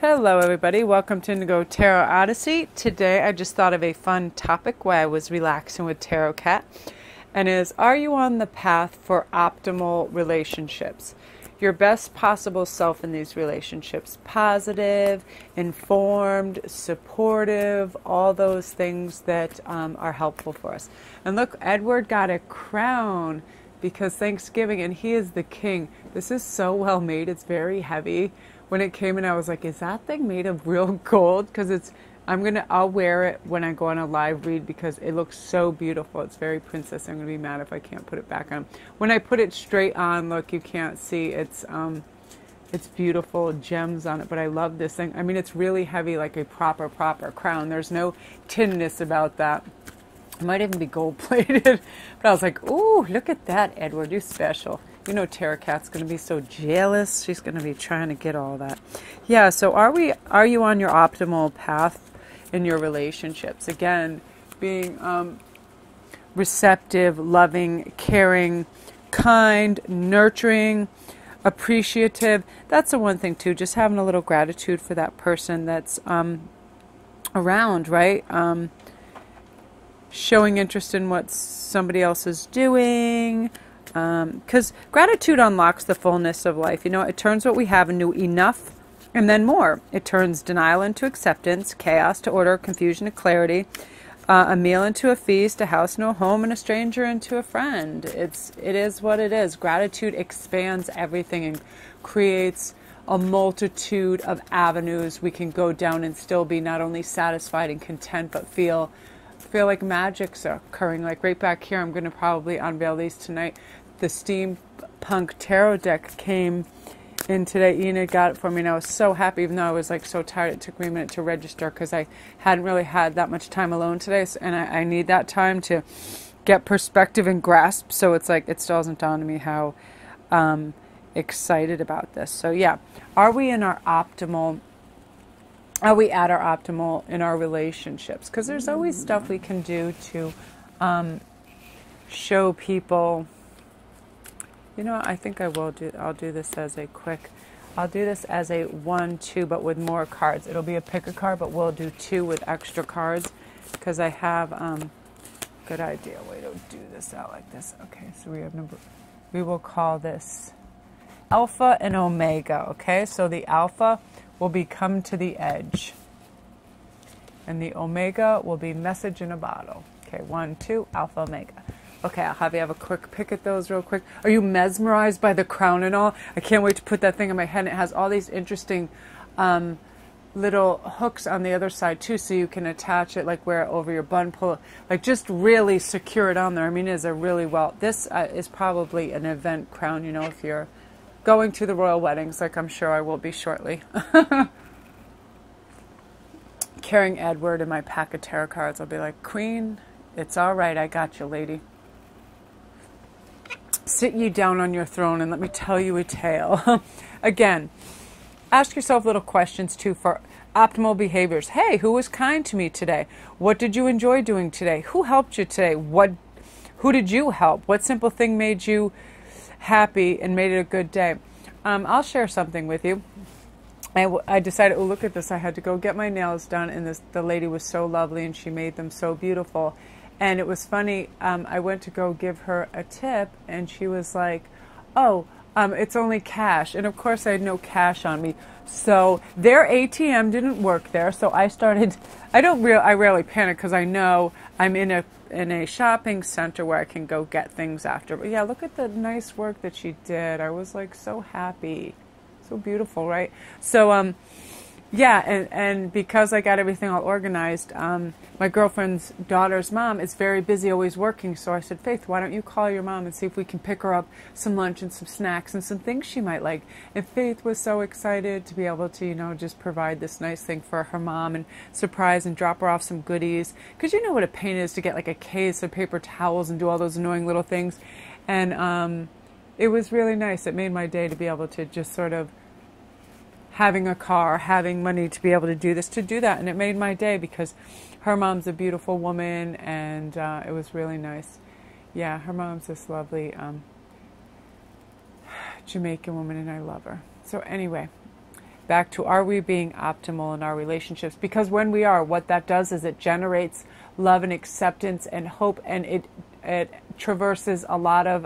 Hello everybody, welcome to Instantgo Tarot Odyssey. Today I just thought of a fun topic while I was relaxing with Tarot Cat, and are you on the path for optimal relationships? Your best possible self in these relationships. Positive, informed, supportive, all those things that are helpful for us. And look, Edward got a crown because Thanksgiving, and he is the king. This is so well made, it's very heavy. When it came in, I was like, is that thing made of real gold? Because I'll wear it when I go on a live read because it looks so beautiful. It's very princess. I'm going to be mad if I can't put it back on. When I put it straight on, look, you can't see. It's beautiful gems on it, but I love this thing. I mean, it's really heavy, like a proper crown. There's no tinness about that. It might even be gold-plated. But I was like, ooh, look at that, Edward. You're special. You know Tarot Cat's going to be so jealous. She's going to be trying to get all that. Yeah, so are you on your optimal path in your relationships? Again, being receptive, loving, caring, kind, nurturing, appreciative. That's the one thing too. Just having a little gratitude for that person that's around, right? Showing interest in what somebody else is doing. Because gratitude unlocks the fullness of life. You know, it turns what we have into enough and then more. It turns denial into acceptance, chaos to order, confusion to clarity, a meal into a feast, a house into a home, and a stranger into a friend. It is what it is. Gratitude expands everything and creates a multitude of avenues we can go down and still be not only satisfied and content, but feel like magic's occurring. Like right back here, I'm going to probably unveil these tonight. The Steampunk Tarot deck came in today. Ina got it for me, and I was so happy, even though I was like so tired. It took me a minute to register because I hadn't really had that much time alone today, and I need that time to get perspective and grasp. So it's like it still hasn't dawned on me how excited about this. So yeah, are we at our optimal in our relationships? Because there's always stuff we can do to show people. You know, I think I'll do this as a 1-2, but with more cards. It'll be a pick a card, but we'll do 2 with extra cards because I have good idea way to do this out like this. Okay, so we will call this Alpha and Omega. Okay, so the Alpha will be come to the edge, and the Omega will be message in a bottle. Okay, 1, 2, Alpha, Omega. Okay, I'll have you have a quick pick at those real quick. Are you mesmerized by the crown and all? I can't wait to put that thing in my head. It has all these interesting little hooks on the other side too, so you can attach it, like wear it over your bun, pull it, like just really secure it on there. I mean, it is a really this is probably an event crown, you know, if you're going to the royal weddings, like I'm sure I will be shortly. Carrying Edward in my pack of tarot cards, I'll be like, Queen, it's all right, I got you, lady. Sit you down on your throne and let me tell you a tale. Again, ask yourself little questions too for optimal behaviors. Hey, who was kind to me today? What did you enjoy doing today? Who helped you today? Who did you help? What simple thing made you happy and made it a good day? I'll share something with you. I decided, oh, look at this. I had to go get my nails done, and the lady was so lovely, and she made them so beautiful. And it was funny. I went to go give her a tip, and she was like, oh, it's only cash. And of course, I had no cash on me. So their ATM didn't work there. So I started, I rarely panic because I know I'm in a shopping center where I can go get things after. But yeah, look at the nice work that she did. I was like so happy. So beautiful, right? So, yeah, and because I got everything all organized, my girlfriend's daughter's mom is very busy, always working. So I said, Faith, why don't you call your mom and see if we can pick her up some lunch and some snacks and some things she might like. And Faith was so excited to be able to, you know, just provide this nice thing for her mom and surprise and drop her off some goodies. Because you know what a pain it is to get like a case of paper towels and do all those annoying little things. And it was really nice. It made my day to be able to just sort of having a car, having money to be able to do that. And it made my day because her mom's a beautiful woman, and it was really nice. Yeah, her mom's this lovely Jamaican woman, and I love her. So anyway, back to, are we being optimal in our relationships? Because when we are, what that does is it generates love and acceptance and hope, and it traverses a lot of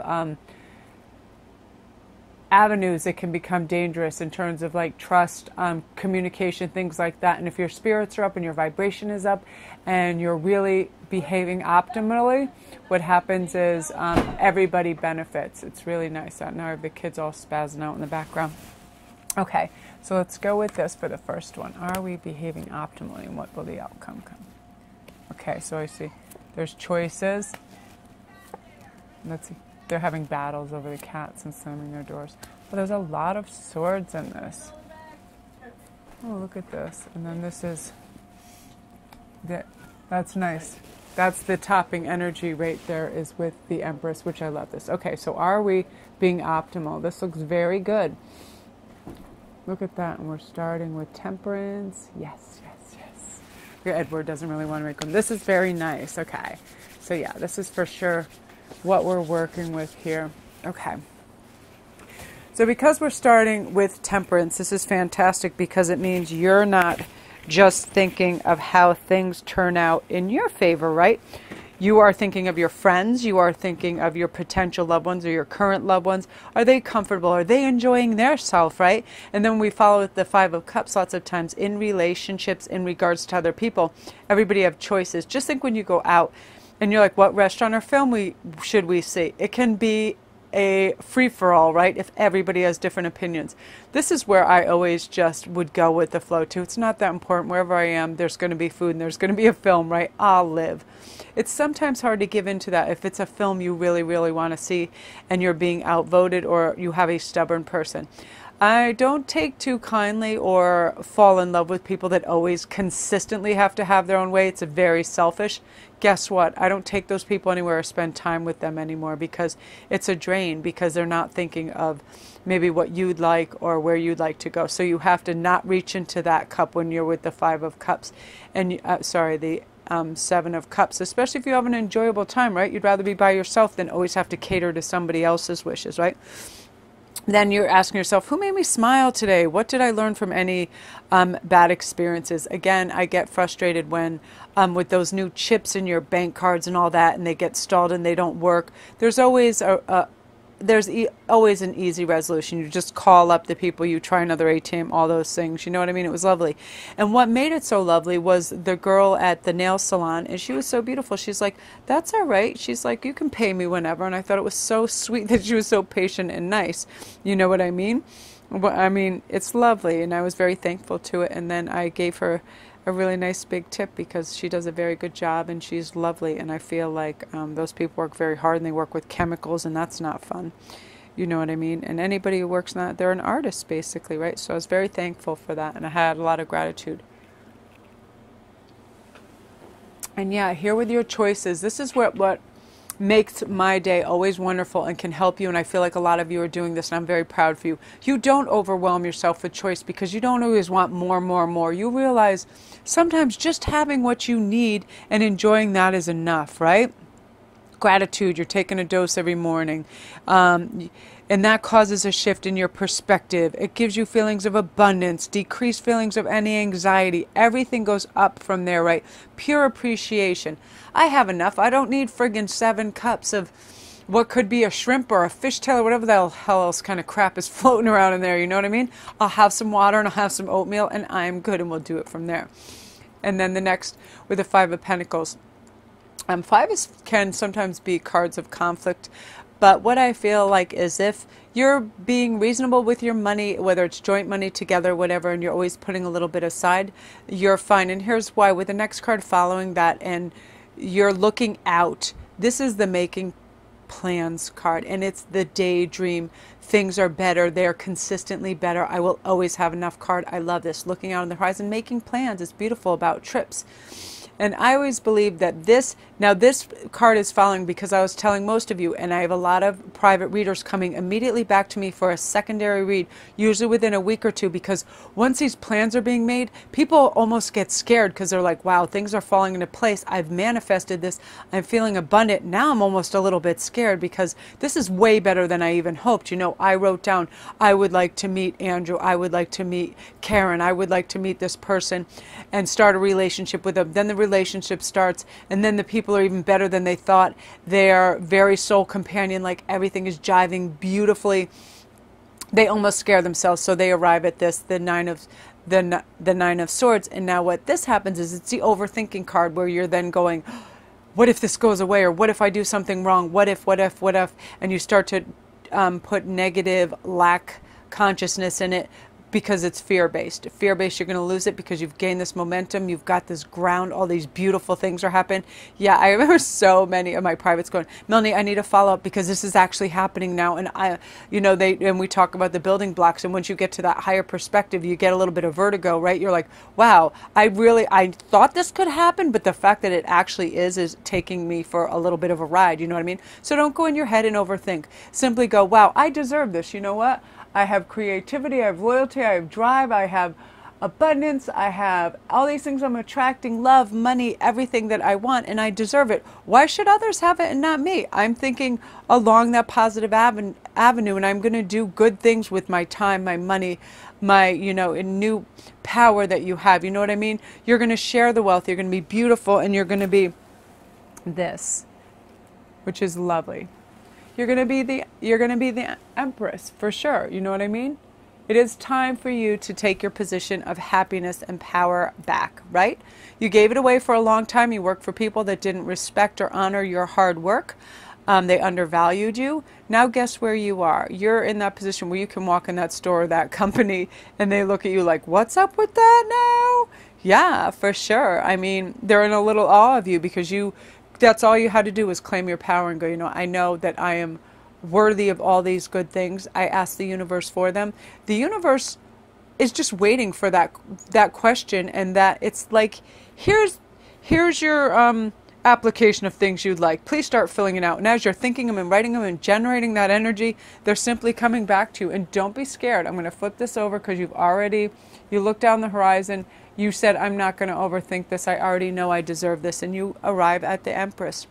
avenues that can become dangerous in terms of like trust, communication, things like that. And if your spirits are up and your vibration is up and you're really behaving optimally, what happens is everybody benefits. It's really nice. Now I have the kids all spazzing out in the background. Okay, so let's go with this for the first one. Are we behaving optimally, and what will the outcome come? Okay, so I see there's choices. Let's see. They're having battles over the cats and slamming their doors. But there's a lot of swords in this. Oh, look at this. And then this is... That's nice. That's the topping energy right there is with the Empress, which I love this. Okay, so are we being optimal? This looks very good. Look at that. And we're starting with Temperance. Yes, yes, yes. Edward doesn't really want to make them. This is very nice. Okay. So yeah, this is for sure what we're working with here. Okay. So because we're starting with Temperance, this is fantastic because it means you're not just thinking of how things turn out in your favor, right? You are thinking of your friends. You are thinking of your potential loved ones or your current loved ones. Are they comfortable? Are they enjoying their self, right? And then we follow with the Five of Cups lots of times in relationships, in regards to other people. Everybody have choices. Just think when you go out and you're like, what restaurant or film should we see? It can be a free-for-all, right? If everybody has different opinions. This is where I always just would go with the flow too. It's not that important. Wherever I am, there's going to be food and there's going to be a film, right? I'll live. It's sometimes hard to give into that if it's a film you really, really want to see and you're being outvoted or you have a stubborn person. I don't take too kindly or fall in love with people that always consistently have to have their own way. It's very selfish. Guess what? I don't take those people anywhere or spend time with them anymore because it's a drain, because they're not thinking of maybe what you'd like or where you'd like to go. So you have to not reach into that cup when you're with the Five of Cups and the Seven of Cups, especially if you have an enjoyable time, right? You'd rather be by yourself than always have to cater to somebody else's wishes, right? Then you're asking yourself, who made me smile today? What did I learn from any bad experiences? Again, I get frustrated when with those new chips in your bank cards and all that, and they get stalled and they don't work. There's always always an easy resolution. You just call up the people, you try another ATM, all those things. You know what I mean? It was lovely. And what made it so lovely was the girl at the nail salon, and she was so beautiful. She's like, that's all right. She's like, you can pay me whenever. And I thought it was so sweet that she was so patient and nice. You know what I mean? Well, I mean, it's lovely, and I was very thankful to it. And then I gave her a really nice big tip because she does a very good job and she's lovely. And I feel like those people work very hard and they work with chemicals, and that's not fun. You know what I mean? And anybody who works in that, they're an artist basically, right? So I was very thankful for that, and I had a lot of gratitude. And yeah, here with your choices, this is what makes my day always wonderful and can help you. And I feel like a lot of you are doing this, and I'm very proud for you. You don't overwhelm yourself with choice because you don't always want more, more, more. You realize sometimes just having what you need and enjoying that is enough, right? Gratitude, you're taking a dose every morning. And that causes a shift in your perspective. It gives you feelings of abundance, decreased feelings of any anxiety. Everything goes up from there, right? Pure appreciation. I have enough. I don't need friggin' 7 cups of what could be a shrimp or a fishtail or whatever the hell else kind of crap is floating around in there. You know what I mean? I'll have some water and I'll have some oatmeal and I'm good, and we'll do it from there. And then the next with the Five of Pentacles. Can sometimes be cards of conflict. But what I feel like is if you're being reasonable with your money, whether it's joint money together, whatever, and you're always putting a little bit aside, you're fine. And here's why. With the next card following that, and you're looking out, this is the making plans card, and it's the daydream. Things are better. They're consistently better. I will always have enough card. I love this. Looking out on the horizon, making plans. It's beautiful about trips. And I always believe that this Now this card is following because I was telling most of you, and I have a lot of private readers coming immediately back to me for a secondary read, usually within a week or two, because once these plans are being made, people almost get scared because they're like, wow, things are falling into place. I've manifested this. I'm feeling abundant. Now I'm almost a little bit scared because this is way better than I even hoped. You know, I wrote down, I would like to meet Andrew. I would like to meet Karen. I would like to meet this person and start a relationship with them. Then the relationship starts, and then the people are even better than they thought. They are very soul companion, like everything is jiving beautifully. They almost scare themselves, so they arrive at this, the Nine of Swords. And now what this happens is it's the overthinking card, where you're then going, what if this goes away, or what if I do something wrong, what if, and you start to put negative lack consciousness in it, because it's fear-based. Fear-based, you're going to lose it because you've gained this momentum. You've got this ground. All these beautiful things are happening. Yeah, I remember so many of my privates going, Melanie, I need to follow up because this is actually happening now. And and we talk about the building blocks. And once you get to that higher perspective, you get a little bit of vertigo, right? You're like, wow, I thought this could happen, but the fact that it actually is taking me for a little bit of a ride. You know what I mean? So don't go in your head and overthink. Simply go, wow, I deserve this. You know what? I have creativity, I have loyalty, I have drive, I have abundance, I have all these things I'm attracting, love, money, everything that I want, and I deserve it. Why should others have it and not me? I'm thinking along that positive avenue, and I'm going to do good things with my time, my money, my, new power that you have. You know what I mean? You're going to share the wealth, you're going to be beautiful, and you're going to be this, which is lovely. You're going to be the Empress for sure. You know what I mean? It is time for you to take your position of happiness and power back, right? You gave it away for a long time. You worked for people that didn't respect or honor your hard work. They undervalued you. Now guess where you are? You're in that position where you can walk in that store or that company and they look at you like, what's up with that now? Yeah, for sure. I mean, they're in a little awe of you because that's all you had to do was claim your power and go, I know that I am worthy of all these good things. I asked the universe for them. The universe is just waiting for that question, and that it's like, here's your application of things you'd like. Please start filling it out. And as you're thinking them and writing them and generating that energy, they're simply coming back to you. And don't be scared. I'm going to flip this over because you look down the horizon. You said, I'm not going to overthink this. I already know I deserve this. And you arrive at the Empress.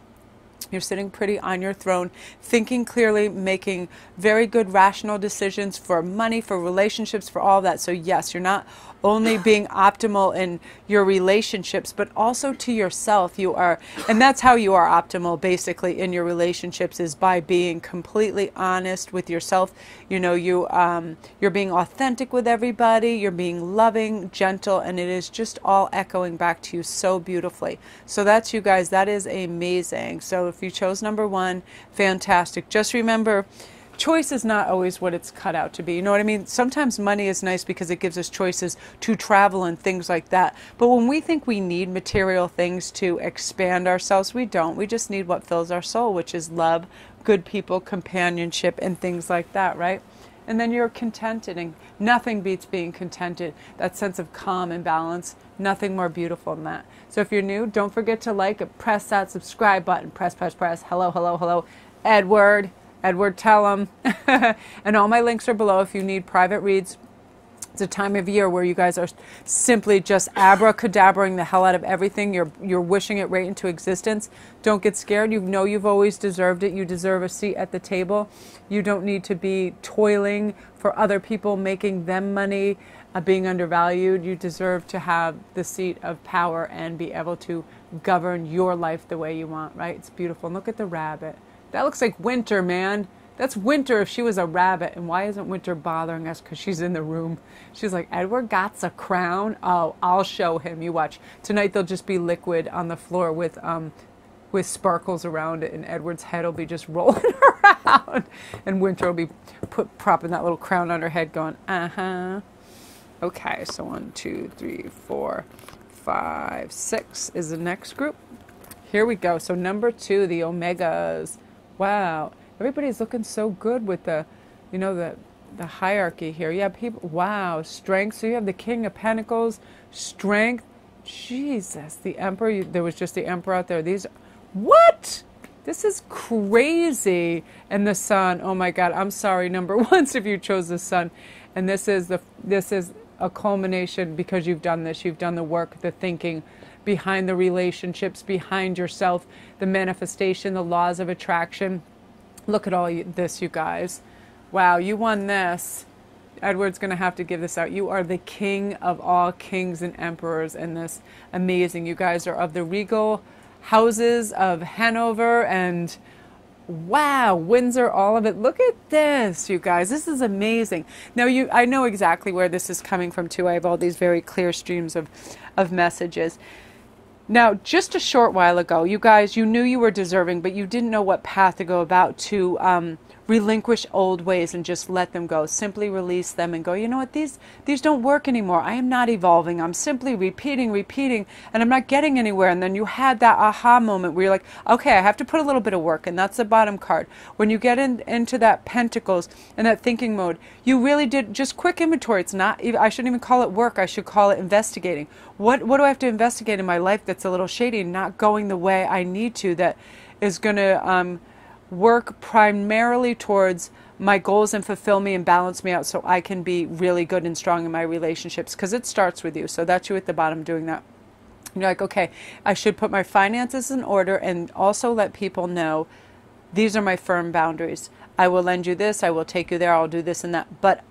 You're sitting pretty on your throne, thinking clearly, making very good rational decisions for money, for relationships, for all that. So yes, you're not only being optimal in your relationships, but also to yourself. You are, and that's how you are optimal basically in your relationships, is by being completely honest with yourself. You're being authentic with everybody. You're being loving, gentle, and it is just all echoing back to you so beautifully. So that's you guys. That is amazing. So if you chose number 1, fantastic. Just remember, choice is not always what it's cut out to be. You know what I mean? Sometimes money is nice because it gives us choices to travel and things like that. But when we think we need material things to expand ourselves, we don't. We just need what fills our soul, which is love, good people, companionship, and things like that, right? And then you're contented, and nothing beats being contented. That sense of calm and balance, nothing more beautiful than that. So if you're new, don't forget to like it. Press that subscribe button. Press. Hello. Edward, tell him. And all my links are below if you need private reads. It's a time of year where you guys are simply just abracadabraing the hell out of everything. You're wishing it right into existence. Don't get scared. You know you've always deserved it. You deserve a seat at the table. You don't need to be toiling for other people, making them money, being undervalued. You deserve to have the seat of power and be able to govern your life the way you want, right? It's beautiful. And look at the rabbit. That looks like Winter, man. That's Winter if she was a rabbit. And why isn't Winter bothering us? Because she's in the room. She's like, Edward got a crown. Oh, I'll show him. You watch. Tonight they'll just be liquid on the floor with sparkles around it, and Edward's head will be just rolling around. And Winter will be propping that little crown on her head going, uh-huh. Okay, so 1, 2, 3, 4, 5, 6 is the next group. Here we go. So number 2, the Omegas. Wow. Everybody's looking so good with the hierarchy here. Yeah, people, wow, strength. So you have the King of Pentacles, strength. Jesus, the Emperor. There was just the Emperor out there. These, What? This is crazy. And the sun, oh my God, I'm sorry, number one, if you chose the sun. And this is a culmination because you've done this. You've done the work, the thinking behind the relationships, behind yourself, the manifestation, the laws of attraction. Look at all this, you guys. Wow, you won this. Edward's going to have to give this out. You are the king of all kings and emperors in this. Amazing. You guys are of the regal houses of Hanover and wow, Windsor, all of it. Look at this, you guys. This is amazing. Now, I know exactly where this is coming from, too. I have all these very clear streams of messages. Now, just a short while ago, you guys, you knew you were deserving, but you didn't know what path to go about to relinquish old ways and just let them go. Simply release them and go, you know what, these don't work anymore. I am not evolving. I'm simply repeating, and I'm not getting anywhere. And then you had that aha moment where you're like, okay, I have to put a little bit of work, and that's the bottom card. When you get into that pentacles and that thinking mode, you really did just quick inventory. It's not, I shouldn't even call it work. I should call it investigating. What do I have to investigate in my life that's a little shady and not going the way I need to, that is going to work primarily towards my goals and fulfill me and balance me out so I can be really good and strong in my relationships, because it starts with you. So that's you at the bottom doing that. You're like, okay, I should put my finances in order and also let people know these are my firm boundaries. I will lend you this. I will take you there. I'll do this and that. But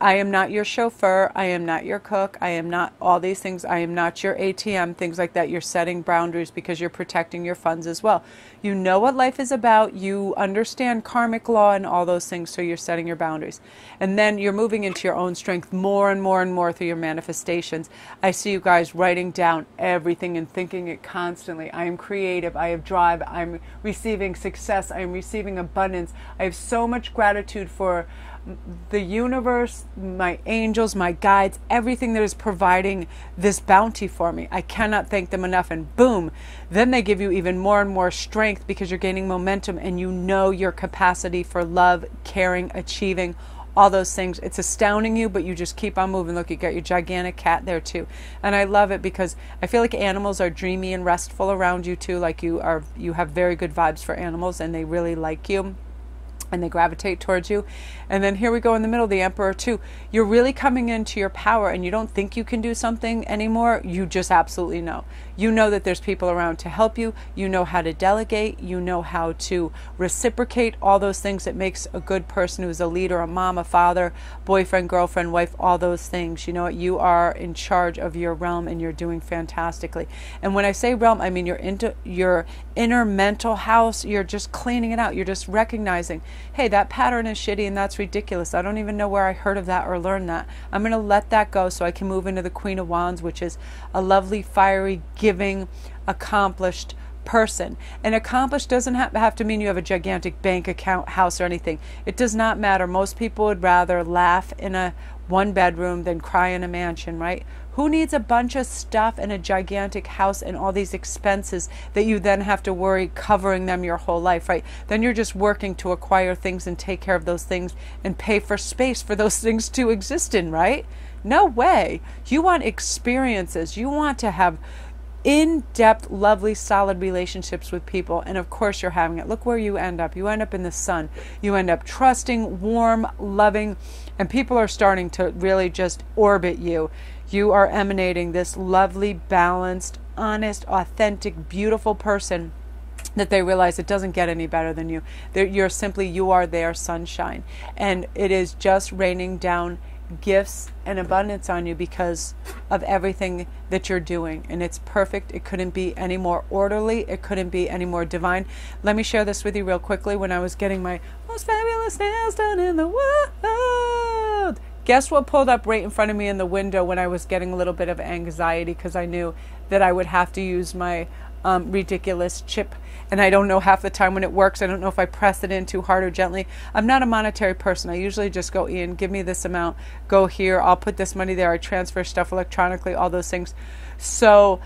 I am not your chauffeur. I am not your cook. I am not all these things. I am not your ATM, things like that. You're setting boundaries because you're protecting your funds as well. You know what life is about. You understand karmic law and all those things, so you're setting your boundaries. And then you're moving into your own strength more and more and more through your manifestations. I see you guys writing down everything and thinking it constantly. I am creative. I have drive. I'm receiving success. I am receiving abundance. I have so much gratitude for the universe, my angels, my guides, everything that is providing this bounty for me. I cannot thank them enough. And boom, then they give you even more and more strength because you're gaining momentum and you know your capacity for love, caring, achieving, all those things. It's astounding you, but you just keep on moving. Look, you got your gigantic cat there too. And I love it because I feel like animals are dreamy and restful around you too. Like you have very good vibes for animals and they really like you. And they gravitate towards you. And then here we go in the middle, the Emperor too. You're really coming into your power and you don't think you can do something anymore. You just absolutely know. You know that there's people around to help you. You know how to delegate. You know how to reciprocate, all those things that makes a good person who's a leader, a mom, a father, boyfriend, girlfriend, wife, all those things. You know what? You are in charge of your realm and you're doing fantastically. And when I say realm, I mean you're into your inner mental house. You're just cleaning it out. You're just recognizing, hey, that pattern is shitty and that's ridiculous. I don't even know where I heard of that or learned that. I'm going to let that go so I can move into the Queen of Wands, which is a lovely, fiery, giving, accomplished person. And accomplished doesn't have to mean you have a gigantic bank account, house, or anything. It does not matter. Most people would rather laugh in a one bedroom than cry in a mansion, right? Who needs a bunch of stuff and a gigantic house and all these expenses that you then have to worry covering them your whole life, right? Then you're just working to acquire things and take care of those things and pay for space for those things to exist in, right? No way. You want experiences. You want to have in-depth, lovely, solid relationships with people. And of course you're having it. Look where you end up. You end up in the sun. You end up trusting, warm, loving, and people are starting to really just orbit you. You are emanating this lovely, balanced, honest, authentic, beautiful person that they realize it doesn't get any better than you. You are their sunshine. And it is just raining down gifts and abundance on you because of everything that you're doing. And it's perfect. It couldn't be any more orderly. It couldn't be any more divine. Let me share this with you real quickly. When I was getting my most fabulous nails done in the world, guess what pulled up right in front of me in the window when I was getting a little bit of anxiety because I knew that I would have to use my ridiculous chip. And I don't know half the time when it works. I don't know if I press it in too hard or gently. I'm not a monetary person. I usually just go, Ian, give me this amount. Go here. I'll put this money there. I transfer stuff electronically, all those things. So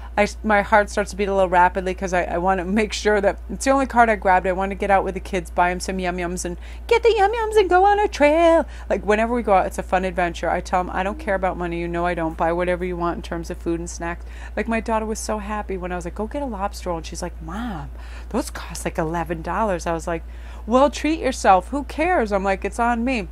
my heart starts to beat a little rapidly because I want to make sure that it's the only card I grabbed. I want to get out with the kids, buy them some yum-yums and get the yum-yums and go on a trail. Like whenever we go out, it's a fun adventure. I tell them, I don't care about money. You know I don't. Buy whatever you want in terms of food and snacks. Like my daughter was so happy when I was like, go get a lobster roll. And she's like, Mom, those cost like $11. I was like, well, treat yourself. Who cares? I'm like, it's on me.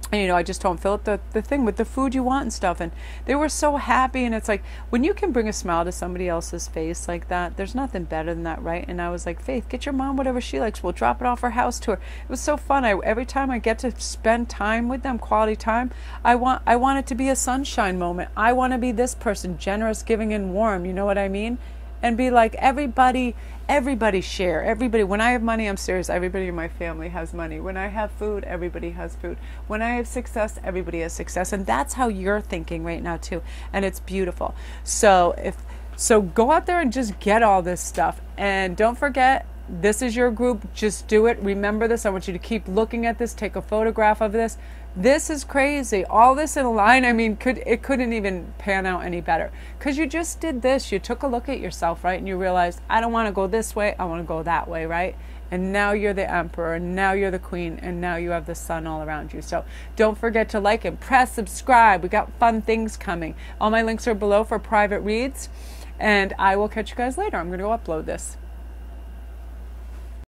And, I just told them, fill up the thing with the food you want and stuff. And they were so happy. And it's like, when you can bring a smile to somebody else's face like that, there's nothing better than that, right? And I was like, Faith, get your mom whatever she likes. We'll drop it off her house to her. It was so fun. Every time I get to spend time with them, quality time, I want it to be a sunshine moment. I want to be this person, generous, giving, and warm. You know what I mean? And be like, everybody share. Everybody, when I have money, I'm serious. Everybody in my family has money. When I have food, everybody has food. When I have success, everybody has success. And that's how you're thinking right now too. And it's beautiful. So go out there and just get all this stuff. And don't forget, this is your group. Just do it. Remember this. I want you to keep looking at this. Take a photograph of this. This is crazy. All this in a line, I mean, it couldn't even pan out any better. Because you just did this. You took a look at yourself, right? And you realized, I don't want to go this way. I want to go that way, right? And now you're the emperor. And now you're the queen. And now you have the sun all around you. So don't forget to like and press subscribe. We got fun things coming. All my links are below for private reads. And I will catch you guys later. I'm going to go upload this.